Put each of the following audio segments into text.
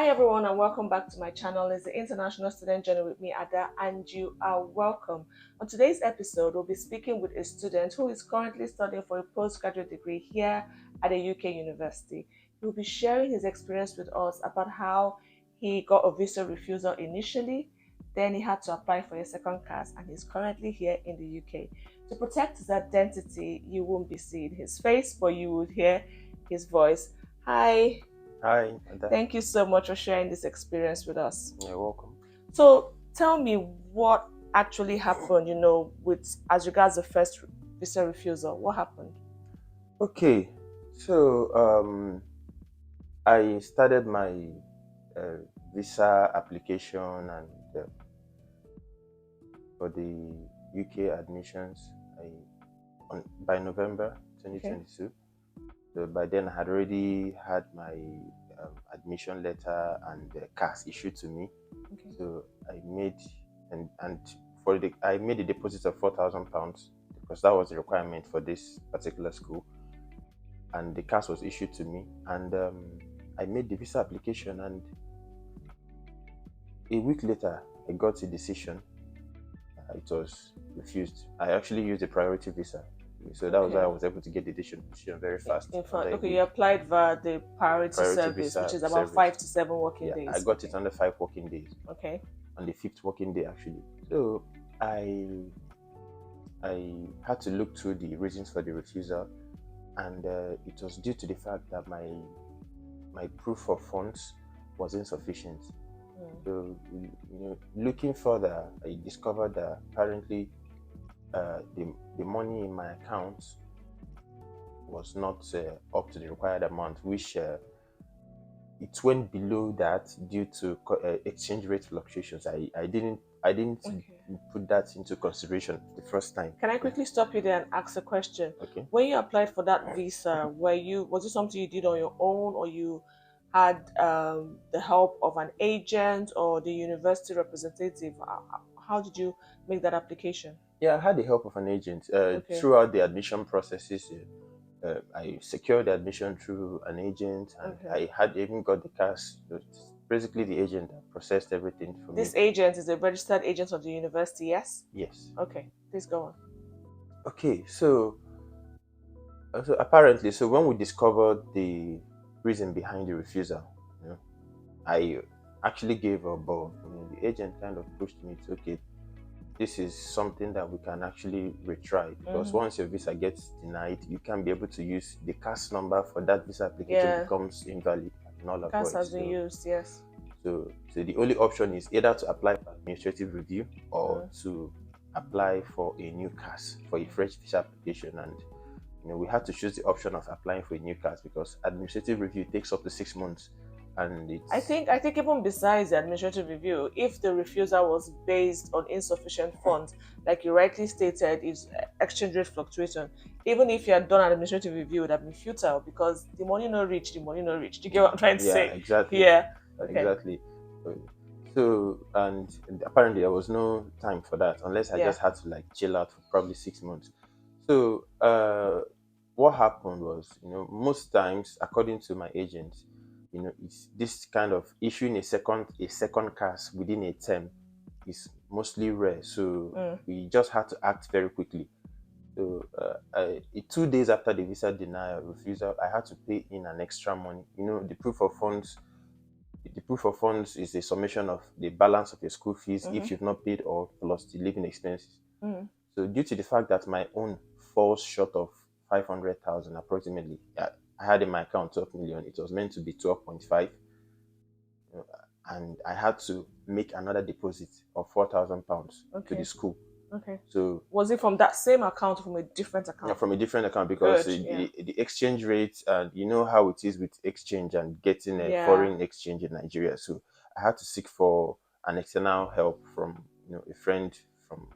Hi everyone and welcome back to my channel. It's the International Student Journey with me, Ada, and you are welcome. On today's episode, we'll be speaking with a student who is currently studying for a postgraduate degree here at a UK university. He will be sharing his experience with us about how he got a visa refusal initially, then he had to apply for a second class, and he's currently here in the UK. To protect his identity, you won't be seeing his face, but you will hear his voice. Hi. Hi, Thank you so much for sharing this experience with us. you're welcome. So tell me what actually happened, with as regards the first visa refusal. What happened? Okay, so I started my uh, visa application and for the UK admissions by November Okay. 2022. So by then, I had already had my admission letter and the CAS issued to me. Okay. So I made and for the I made a deposit of £4,000 because that was the requirement for this particular school, and the CAS was issued to me, and I made the visa application, and a week later I got a decision. It was refused. I actually used a priority visa, so that was why I Okay. was able to get the decision very fast In under fact, a okay, you week. applied via the priority Priority service, which visa is about service. 5 to 7 working Yeah, I days. got it Okay. under 5 working days, Okay. on the fifth working day actually. So I had to look through the reasons for the refusal, and it was due to the fact that my proof of funds was insufficient. Mm. So, looking further, I discovered that apparently the money in my account was not up to the required amount, which it went below that due to exchange rate fluctuations. I didn't Okay. put that into consideration the first time. Can I Yeah. quickly stop you there and ask a question? Okay. When you applied for that visa, was it something you did on your own, or you had the help of an agent or the university representative? How did you make that application? Yeah, I had the help of an agent Okay. throughout the admission processes. I secured the admission through an agent, and Okay. I had even got the cash. It's basically the agent that processed everything for me. This agent is a registered agent of the university, yes? Yes. Okay. Please go on. Okay. So apparently, so when we discovered the reason behind the refusal, I actually gave up, but the agent kind of pushed me to, okay, this is something that we can actually retry, because Mm-hmm. once your visa gets denied, you can't be able to use the CAS number for that visa application Yeah. becomes invalid and null and CAS void. has been used, yes. So the only option is either to apply for administrative review or Mm. to apply for a new CAS for a fresh visa application. And we had to choose the option of applying for a new CAS because administrative review takes up to 6 months, and it's I think even besides the administrative review, if the refusal was based on insufficient funds, like you rightly stated, is exchange rate fluctuation. Even if you had done an administrative review, it would have been futile because the money not reach, the money not reach. Do you get what I'm trying to yeah, say? exactly, Yeah. Okay. exactly. Uh, So, and apparently there was no time for that unless I Yeah. just had to like chill out for probably 6 months. So, what happened was, most times, according to my agent, it's this kind of issuing a second CAS within a term is mostly rare. So Mm. we just had to act very quickly. So 2 days after the visa denial refusal, I had to pay in an extra money. The proof of funds is a summation of the balance of your school fees Mm-hmm. if you've not paid all plus the living expenses. Mm. So due to the fact that my own falls short of 500,000 approximately, I had in my account 12 million. It was meant to be 12.5, and I had to make another deposit of £4,000 to the Okay. school. Okay. So Was it from that same account or from a different account? from a different account, because Good. the, Yeah. the exchange rate, and you know how it is with exchange and getting a Yeah. foreign exchange in Nigeria. So I had to seek for an external help from a friend from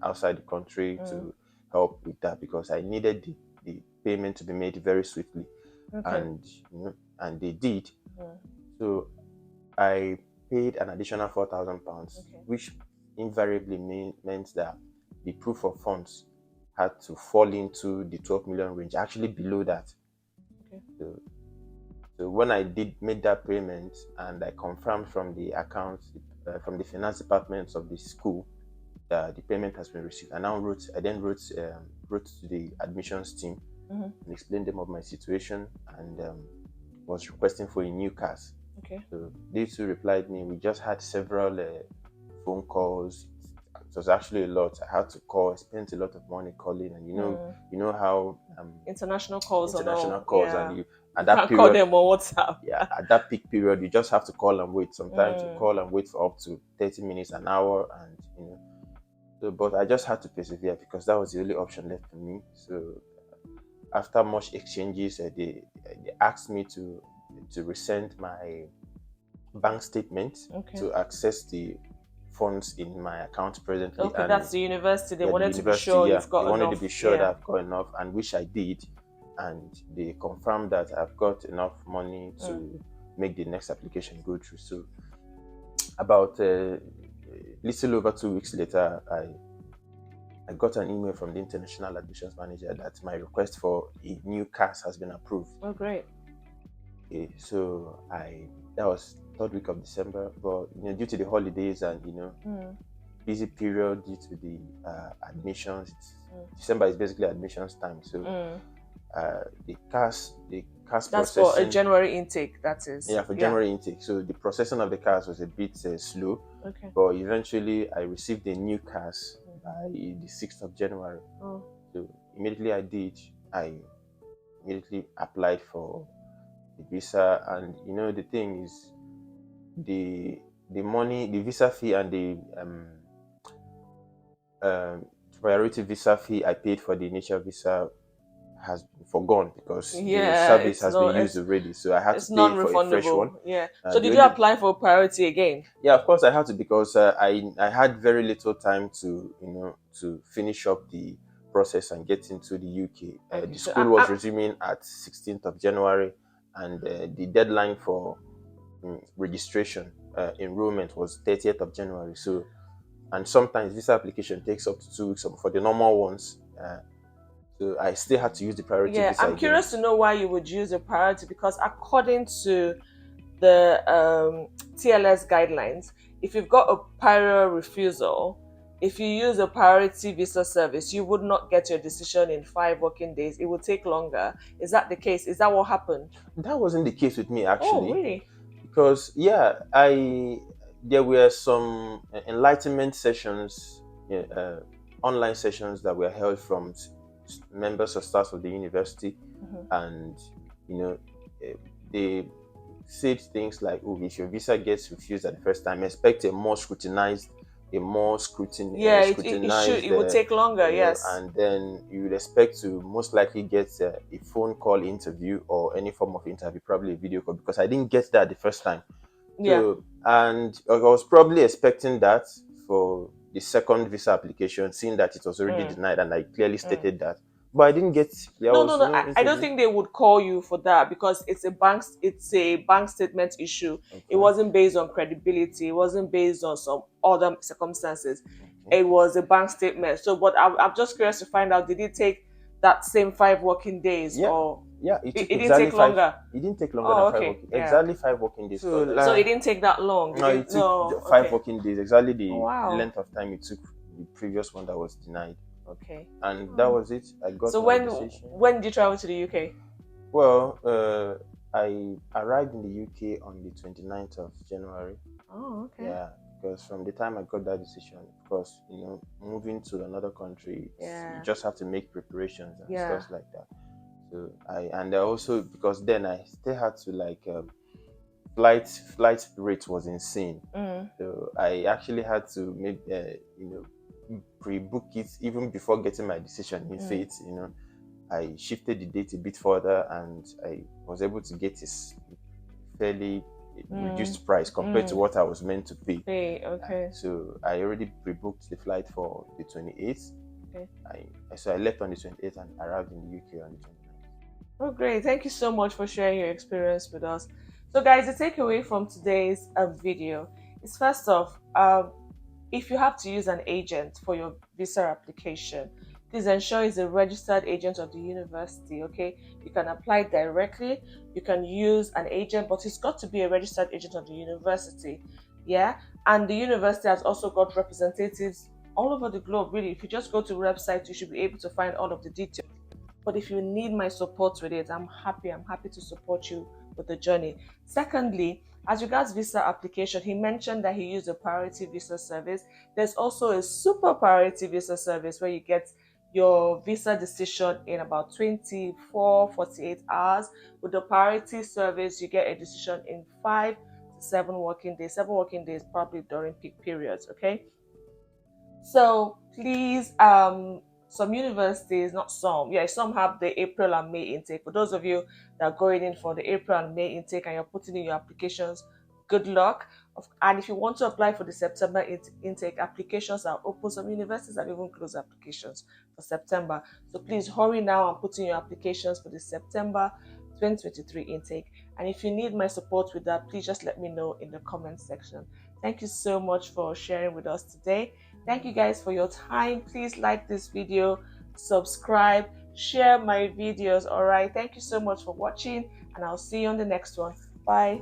outside the country Mm. to help with that, because I needed the payment to be made very swiftly, Okay. and and they did. Mm. So I paid an additional £4,000, Okay. which invariably meant that the proof of funds had to fall into the 12 million range, actually below that. Okay. So, So when I did made that payment and I confirmed from the account, from the finance department of the school, that the payment has been received, I then wrote to the admissions team Mm-hmm. and explained them of my situation, and was requesting for a new cars. Okay. So they too replied me. We just had several phone calls. It was actually a lot. I had to call. I spent a lot of money calling, and you know how International calls and international all. calls, Yeah. and you You at that can't call period, them on WhatsApp. yeah, at that peak period, you just have to call and wait. Sometimes you Mm. call and wait for up to 30 minutes, an hour, and So, but I just had to persevere because that was the only option left for me. So after much exchanges, they asked me to resend my bank statement Okay. to access the funds in my account presently. Okay, And that's the university. They yeah, the wanted to be university, sure yeah, you've they got wanted to enough. be sure that Yeah. I've got enough, and which I did. And they confirmed that I've got enough money to make the next application go through. So about little over 2 weeks later, I got an email from the international admissions manager that my request for a new CAS has been approved. Oh, great. Okay, so that was third week of December, but due to the holidays and busy period due to the admissions, December is basically admissions time. So the CAS That's for a processing. January intake, that is. Yeah, for January intake. So the processing of the CAS was a bit slow. Okay. But eventually I received a new CAS by the 6th of January. Oh. So immediately I immediately applied for the visa. And the thing is, the money, the visa fee, and the priority visa fee I paid for the initial visa has been forgone because the service has been used already. So I had to pay for a fresh one. Yeah. So did you apply for priority again? Yeah, of course I had to, because I had very little time to to finish up the process and get into the UK. Okay, The so school was resuming at 16th of January, and the deadline for registration enrollment was 30th of January. So, and sometimes visa application takes up to 2 weeks for the normal ones. So I still had to use the priority Yeah, visa I'm again. curious to know why you would use a priority, because according to the TLS guidelines, if you've got a prior refusal, if you use a priority visa service, you would not get your decision in 5 working days. It would take longer. Is that the case? Is that what happened? That wasn't the case with me, actually. Oh, really? Because there were some enlightenment sessions, online sessions that were held from members or staff of the university, and they said things like, "Oh, if your visa gets refused at the first time, expect a more scrutiny. Yeah, it would take longer. Yes, and then you would expect to most likely get a phone call interview or any form of interview, probably a video call, because I didn't get that the first time. Yeah. So, and I was probably expecting that for the second visa application, seeing that it was already denied, and I clearly stated that. But I didn't get. No. I don't think they would call you for that, because it's a bank statement issue. Okay. It wasn't based on credibility. It wasn't based on some other circumstances. Okay. It was a bank statement. So, but I'm just curious to find out: did it take that same 5 working days, or it didn't take longer? It didn't take longer than 5 working. Yeah. Exactly 5 working days. So it didn't take that long. No, it took 5 working days. Exactly the length of time it took the previous one that was denied. Okay. And that was it. I got. So when did you travel to the UK? Well, I arrived in the UK on the 29th of January. Oh, okay. Yeah, because from the time I got that decision, of course, moving to another country, you just have to make preparations and stuff like that. So I also, because then I still had to flight rate was insane. So I actually had to make pre-book it even before getting my decision in faith. I shifted the date a bit further, and I was able to get this fairly reduced price compared to what I was meant to pay. Okay. So I already pre-booked the flight for the 28th. Okay. So I left on the 28th and arrived in the UK on the 29th. Oh, great. Thank you so much for sharing your experience with us. So guys, the takeaway from today's video is, first off, if you have to use an agent for your visa application, please ensure he's a registered agent of the university. Okay, you can apply directly, you can use an agent, but he's got to be a registered agent of the university. Yeah, and the university has also got representatives all over the globe. Really, if you just go to the website, you should be able to find all of the details. But if you need my support with it, I'm happy to support you with the journey. Secondly, as regards visa application, he mentioned that he used a priority visa service. There's also a super priority visa service where you get your visa decision in about 24-48 hours. With the priority service, you get a decision in 5 to 7 working days. 7 working days probably during peak periods. Okay, so please, some universities, not some, yeah, some have the April and May intake. For those of you that are going in for the April and May intake and you're putting in your applications, good luck. And if you want to apply for the September intake, applications are open. Some universities have even closed applications for September. So please hurry now and put in your applications for the September 2023 intake. And if you need my support with that, please just let me know in the comment section. Thank you so much for sharing with us today. Thank you guys for your time. Please like this video, subscribe, share my videos. All right. Thank you so much for watching, and I'll see you on the next one. Bye.